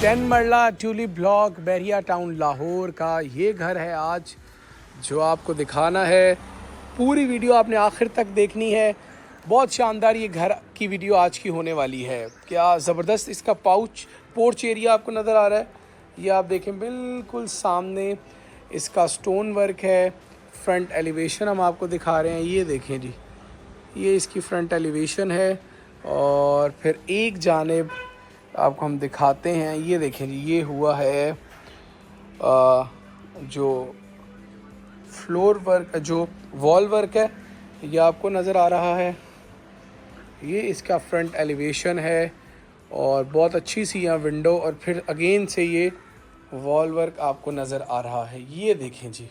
10 marla Tulip Block Bahria Town Lahore का ये घर है आज जो आपको दिखाना है। पूरी वीडियो आपने आखिर तक देखनी है। बहुत शानदार ये घर की वीडियो आज की होने वाली है। क्या ज़बरदस्त इसका पोर्च एरिया आपको नज़र आ रहा है। ये आप देखें बिल्कुल सामने इसका स्टोन वर्क है। फ्रंट एलिवेशन हम आपको दिखा रहे हैं, ये देखें जी, ये इसकी फ्रंट एलिवेशन है। और फिर एक जानिब आपको हम दिखाते हैं, ये देखें जी, ये हुआ है जो फ्लोर वर्क, जो वॉल वर्क है, ये आपको नज़र आ रहा है। ये इसका फ्रंट एलिवेशन है और बहुत अच्छी सी यहाँ विंडो और फिर अगेन से ये वॉल वर्क आपको नज़र आ रहा है। ये देखें जी,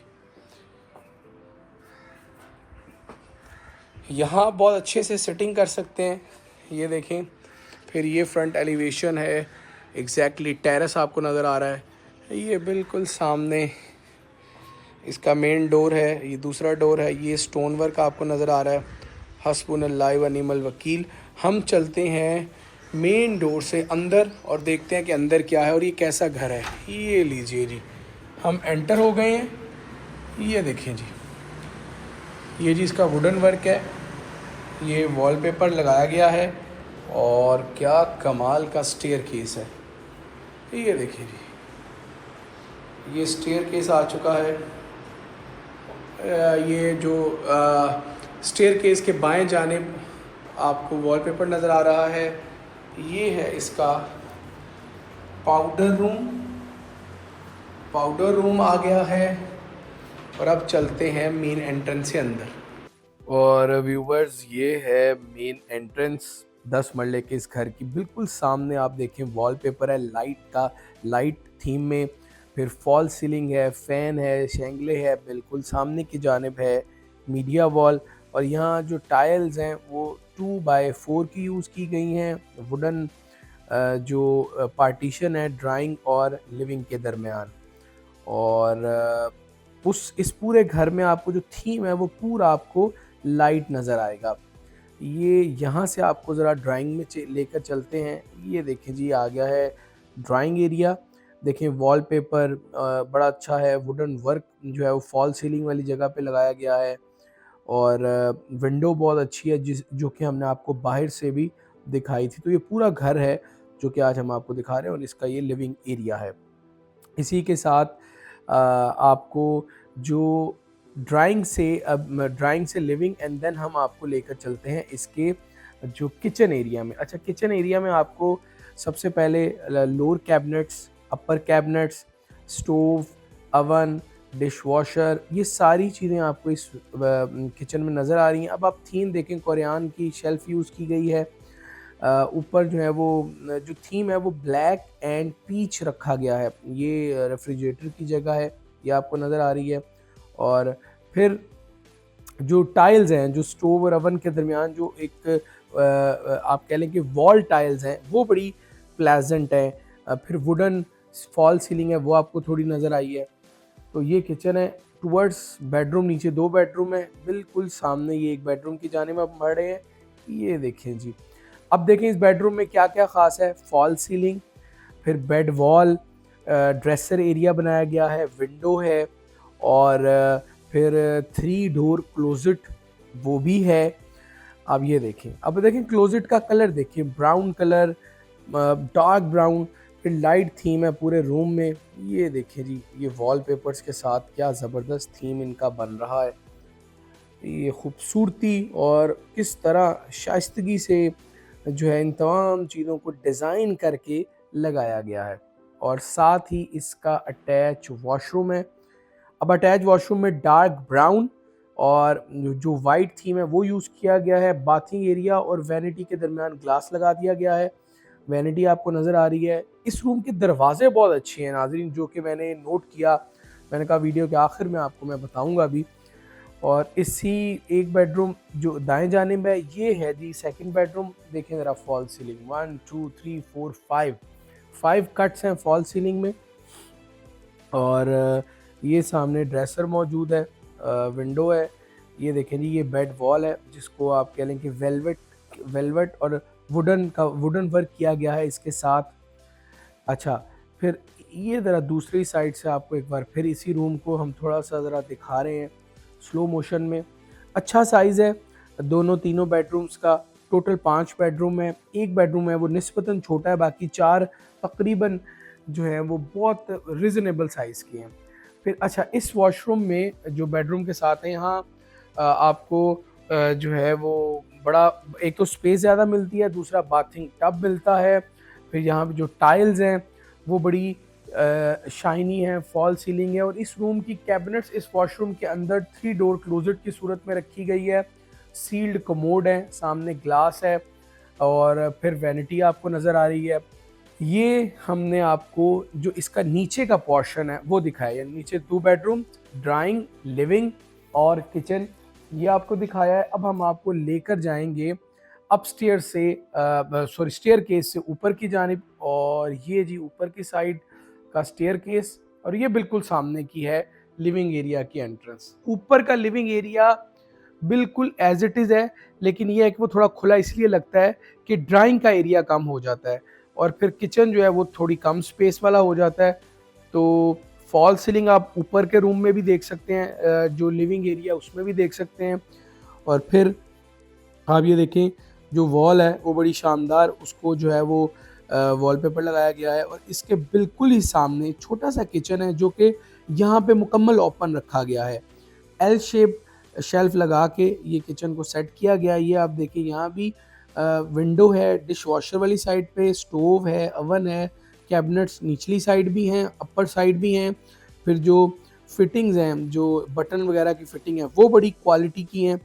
यहाँ बहुत अच्छे से सेटिंग कर सकते हैं। ये देखें, फिर ये फ्रंट एलिवेशन है, एग्जैक्टली टेरेस आपको नज़र आ रहा है। ये बिल्कुल सामने इसका मेन डोर है, ये दूसरा डोर है। ये स्टोन वर्क आपको नज़र आ रहा है। हस्बुनल्लाह व निअमल वकील। हम चलते हैं मेन डोर से अंदर और देखते हैं कि अंदर क्या है और ये कैसा घर है। ये लीजिए जी, हम एंटर हो गए हैं। ये देखें जी, ये जी इसका वुडन वर्क है, ये वॉलपेपर लगाया गया है और क्या कमाल का स्टेयर केस है। ये देखिए जी, ये स्टेयर केस आ चुका है। ये जो स्टेयर केस के बाएं जानिब आपको वॉलपेपर नज़र आ रहा है। ये है इसका पाउडर रूम आ गया है। और अब चलते हैं मेन एंट्रेंस से अंदर। और व्यूवर्स, ये है मेन एंट्रेंस 10 मरले के इस घर की। बिल्कुल सामने आप देखें वॉलपेपर है लाइट थीम में। फिर फॉल सीलिंग है, फ़ैन है, शेंगले है, बिल्कुल सामने की जानिब है मीडिया वॉल। और यहाँ जो टाइल्स हैं वो 2x4 की यूज़ की गई हैं। वुडन जो पार्टीशन है ड्राइंग और लिविंग के दरमियान। और इस पूरे घर में आपको जो थीम है वो पूरा आपको लाइट नज़र आएगा। ये यहाँ से आपको ज़रा ड्राइंग में लेकर चलते हैं। ये देखें जी, आ गया है ड्राइंग एरिया। देखें वॉलपेपर बड़ा अच्छा है, वुडन वर्क जो है वो फॉल सीलिंग वाली जगह पे लगाया गया है। और विंडो बहुत अच्छी है जो कि हमने आपको बाहर से भी दिखाई थी। तो ये पूरा घर है जो कि आज हम आपको दिखा रहे हैं और इसका ये लिविंग एरिया है। इसी के साथ आपको जो ड्राइंग से लिविंग एंड देन हम आपको लेकर चलते हैं इसके जो किचन एरिया में। अच्छा, किचन एरिया में आपको सबसे पहले lower cabinets, upper cabinets, stove, oven, dish washer, ये सारी चीज़ें आपको इस किचन में नज़र आ रही हैं। अब आप थीम देखें, कोरियान की शेल्फ़ यूज़ की गई है। ऊपर जो है वो जो थीम है वो ब्लैक एंड पीच रखा गया है। ये रेफ्रिजरेटर की जगह है, ये आपको नज़र आ रही है। और फिर जो टाइल्स हैं, जो स्टोव और अवन के दरमियान जो एक आप कह लें कि वॉल टाइल्स हैं, वो बड़ी प्लेजेंट है। फिर वुडन फॉल सीलिंग है, वो आपको थोड़ी नज़र आई है। तो ये किचन है। टुवर्ड्स बेडरूम, नीचे 2 बेडरूम है, बिल्कुल सामने ये एक बेडरूम की जानिब हम बढ़ रहे हैं। ये देखें जी, अब देखें इस बेडरूम में क्या क्या ख़ास है। फॉल सीलिंग, फिर बेड वॉल, ड्रेसर एरिया बनाया गया है, विंडो है और फिर 3 डोर क्लोजेट वो भी है। अब ये देखें, अब देखें क्लोजेट का कलर देखिए, ब्राउन कलर, डार्क ब्राउन, फिर लाइट थीम है पूरे रूम में। ये देखें जी, ये वॉलपेपर्स के साथ क्या ज़बरदस्त थीम इनका बन रहा है। ये खूबसूरती और किस तरह शाइस्तगी से जो है इन तमाम चीज़ों को डिज़ाइन करके लगाया गया है। और साथ ही इसका अटैच वॉशरूम है। अब अटैच वॉशरूम में डार्क ब्राउन और जो वाइट थीम है वो यूज़ किया गया है। बाथिंग एरिया और वैनिटी के दरमियान ग्लास लगा दिया गया है। वैनिटी आपको नज़र आ रही है। इस रूम के दरवाजे बहुत अच्छे हैं नाज़रीन, जो कि मैंने नोट किया। मैंने कहा वीडियो के आखिर में आपको मैं बताऊंगा भी। और इसी एक बेडरूम जो दाएं जानिब है, ये है जी सेकंड बेडरूम। देखें ज़रा फॉल सीलिंग, 1 2 3 4 5 कट्स हैं फॉल सीलिंग में। और ये सामने ड्रेसर मौजूद है, विंडो है। ये देखें जी, ये बेड वॉल है जिसको आप कह लें कि वेलवेट और वुडन वर्क किया गया है इसके साथ। अच्छा, फिर ये ज़रा दूसरी साइड से आपको एक बार फिर इसी रूम को हम थोड़ा सा ज़रा दिखा रहे हैं स्लो मोशन में। अच्छा साइज़ है दोनों तीनों बेडरूम्स का। टोटल 5 बेडरूम है। एक बेडरूम है वो निस्बतन छोटा है, बाकी 4 तकरीबन जो है वो बहुत रिजनेबल साइज़ की हैं। फिर अच्छा, इस वॉशरूम में जो बेडरूम के साथ है यहाँ आपको जो है वो बड़ा, एक तो स्पेस ज़्यादा मिलती है, दूसरा बाथिंग टब मिलता है। फिर यहाँ पे जो टाइल्स हैं वो बड़ी शाइनी है, फॉल सीलिंग है, और इस रूम की कैबिनेट्स इस वॉशरूम के अंदर 3 डोर क्लोजेट की सूरत में रखी गई है। सील्ड कमोड है, सामने ग्लास है, और फिर वैनिटी आपको नज़र आ रही है। ये हमने आपको जो इसका नीचे का पोर्शन है वो दिखाया है। नीचे 2 बेडरूम, ड्राइंग, लिविंग और किचन ये आपको दिखाया है। अब हम आपको लेकर जाएंगे अपस्टेयर से सॉरी स्टेयर केस से ऊपर की जानिब, और ये जी ऊपर की साइड का स्टेयर केस, और ये बिल्कुल सामने की है लिविंग एरिया की एंट्रेंस। ऊपर का लिविंग एरिया बिल्कुल एज इट इज़ है, लेकिन ये है कि वो थोड़ा खुला इसलिए लगता है कि ड्राइंग का एरिया कम हो जाता है, और फिर किचन जो है वो थोड़ी कम स्पेस वाला हो जाता है। तो फॉल सीलिंग आप ऊपर के रूम में भी देख सकते हैं, जो लिविंग एरिया उसमें भी देख सकते हैं। और फिर आप ये देखें जो वॉल है वो बड़ी शानदार, उसको जो है वो वॉलपेपर लगाया गया है, और इसके बिल्कुल ही सामने छोटा सा किचन है जो कि यहाँ पे मुकम्मल ओपन रखा गया है। एल शेप शेल्फ लगा के ये किचन को सेट किया गया है। ये आप देखिए यहाँ भी विंडो है, डिश वॉशर वाली साइड पे स्टोव है, अवन है, कैबिनेट्स निचली साइड भी हैं, अपर साइड भी हैं। फिर जो फिटिंग्स हैं, जो बटन वगैरह की फिटिंग है वो बड़ी क्वालिटी की हैं।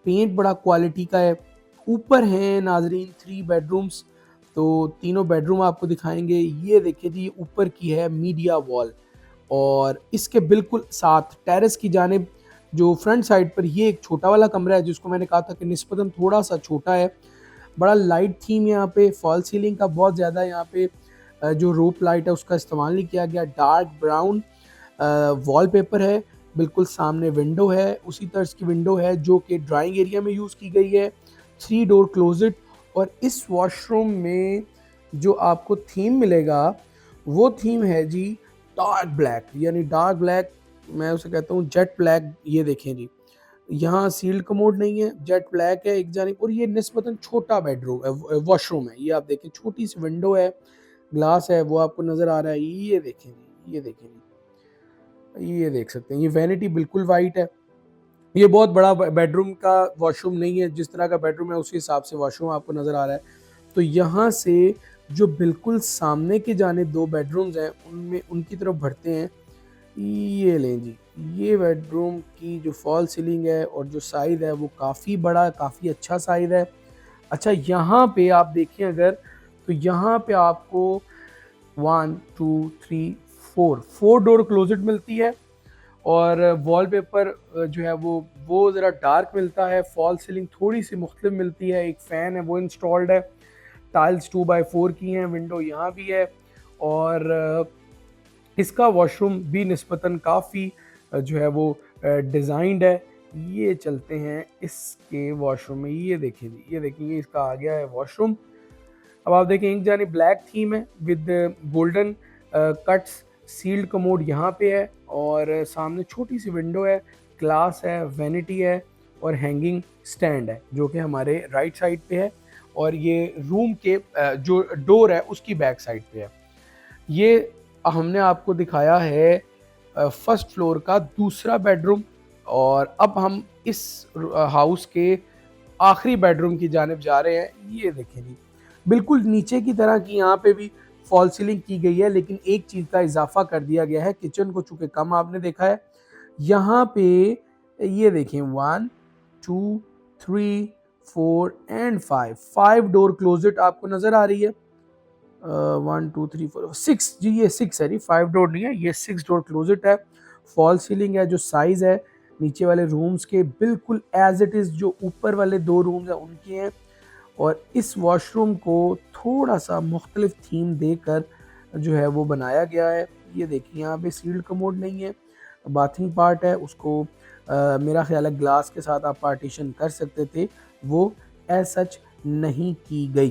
पेंट बड़ा क्वालिटी का है। ऊपर हैं नाजरीन 3 बेडरूम्स, तो तीनों बेडरूम आपको दिखाएंगे। ये देखिए जी ऊपर की है मीडिया वॉल, और इसके बिल्कुल साथ टेरेस की जानिब जो फ्रंट साइड पर ये एक छोटा वाला कमरा है, जिसको मैंने कहा था कि निस्बतन थोड़ा सा छोटा है। बड़ा लाइट थीम यहाँ पे, फॉल सीलिंग का बहुत ज़्यादा यहाँ पे जो रोप लाइट है उसका इस्तेमाल नहीं किया गया। डार्क ब्राउन वॉलपेपर है, बिल्कुल सामने विंडो है, उसी तर्ज की विंडो है जो कि ड्राइंग एरिया में यूज़ की गई है। 3 डोर क्लोजेट, और इस वॉशरूम में जो आपको थीम मिलेगा वो थीम है जी डार्क ब्लैक, यानी डार्क ब्लैक, मैं उसे कहता हूँ जेट ब्लैक। ये देखें जी, यहाँ सील्ड कमोड नहीं है, जेट ब्लैक है एक जानिब, और ये निस्बतन छोटा बेडरूम वॉशरूम है। ये आप देखें छोटी सी विंडो है, ग्लास है वो आपको नज़र आ रहा है। ये देखें जी, ये देखें जी, ये देख सकते हैं। ये वैनिटी बिल्कुल वाइट है। ये बहुत बड़ा बेडरूम का वॉशरूम नहीं है, जिस तरह का बेडरूम है उसी हिसाब से वॉशरूम आपको नज़र आ रहा है। तो यहाँ से जो बिल्कुल सामने के जाने 2 बेडरूम्स हैं उनमें उनकी तरफ बढ़ते हैं। ये लें जी, ये बेडरूम की जो फॉल सीलिंग है और जो साइज़ है वो काफ़ी बड़ा, काफ़ी अच्छा साइज़ है। अच्छा, यहाँ पे आप देखें अगर, तो यहाँ पे आपको 1 2 3 4 डोर क्लोजेट मिलती है, और वॉलपेपर जो है वो ज़रा डार्क मिलता है। फॉल सीलिंग थोड़ी सी मुख्तलिफ मिलती है। एक फ़ैन है वो इंस्टॉल्ड है। टाइल्स 2x4 की हैं, विंडो यहाँ भी है, और इसका वॉशरूम भी निस्बतन काफ़ी जो है वो डिज़ाइंड है। ये चलते हैं इसके वॉशरूम में। ये देखें जी, ये देखिए इसका आ गया है वॉशरूम। अब आप देखें एक जानी ब्लैक थीम है with golden cuts, sealed commode यहाँ पे है, और सामने छोटी सी विंडो है, ग्लास है, वैनिटी है, और हैंगिंग स्टैंड है जो कि हमारे राइट साइड पे है, और ये रूम के जो डोर है उसकी बैक साइड पे है। ये हमने आपको दिखाया है फर्स्ट फ्लोर का दूसरा बेडरूम, और अब हम इस हाउस के आखिरी बेडरूम की जानिब जा रहे हैं। ये देखें जी, बिल्कुल नीचे की तरह की यहाँ पे भी फॉल सीलिंग की गई है, लेकिन एक चीज़ का इजाफा कर दिया गया है। किचन को चूँकि कम आपने देखा है, यहाँ पे ये देखें 1 2 3 4 एंड 5 डोर क्लोजेट आपको नज़र आ रही है। 1 2 3 4 6 जी, ये 6 है जी, 5 डोर नहीं है, ये 6 डोर क्लोजेट है। फॉल सीलिंग है। जो साइज़ है नीचे वाले रूम्स के बिल्कुल एज इट इज़ जो ऊपर वाले 2 रूम्स हैं उनके हैं, और इस वॉशरूम को थोड़ा सा मुख्तलिफ थीम देकर जो है वो बनाया गया है। ये देखिए यहाँ पे सील्ड कमोड नहीं है, बाथिंग पार्ट है, उसको मेरा ख्याल है ग्लास के साथ आप पार्टीशन कर सकते थे, वो एज सच नहीं की गई।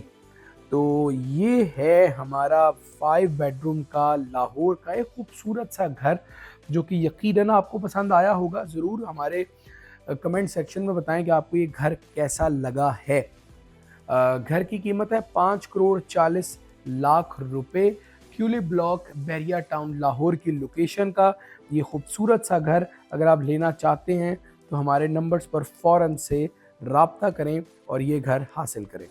तो ये है हमारा 5 बेडरूम का लाहौर का एक खूबसूरत सा घर, जो कि यकीनन आपको पसंद आया होगा। ज़रूर हमारे कमेंट सेक्शन में बताएं कि आपको ये घर कैसा लगा है। घर की कीमत है 5 करोड़ 40 लाख रुपए। Tulip Block, Bahria Town, Lahore की लोकेशन का ये खूबसूरत सा घर अगर आप लेना चाहते हैं तो हमारे नंबर्स पर फ़ौरन से राब्ता करें और ये घर हासिल करें।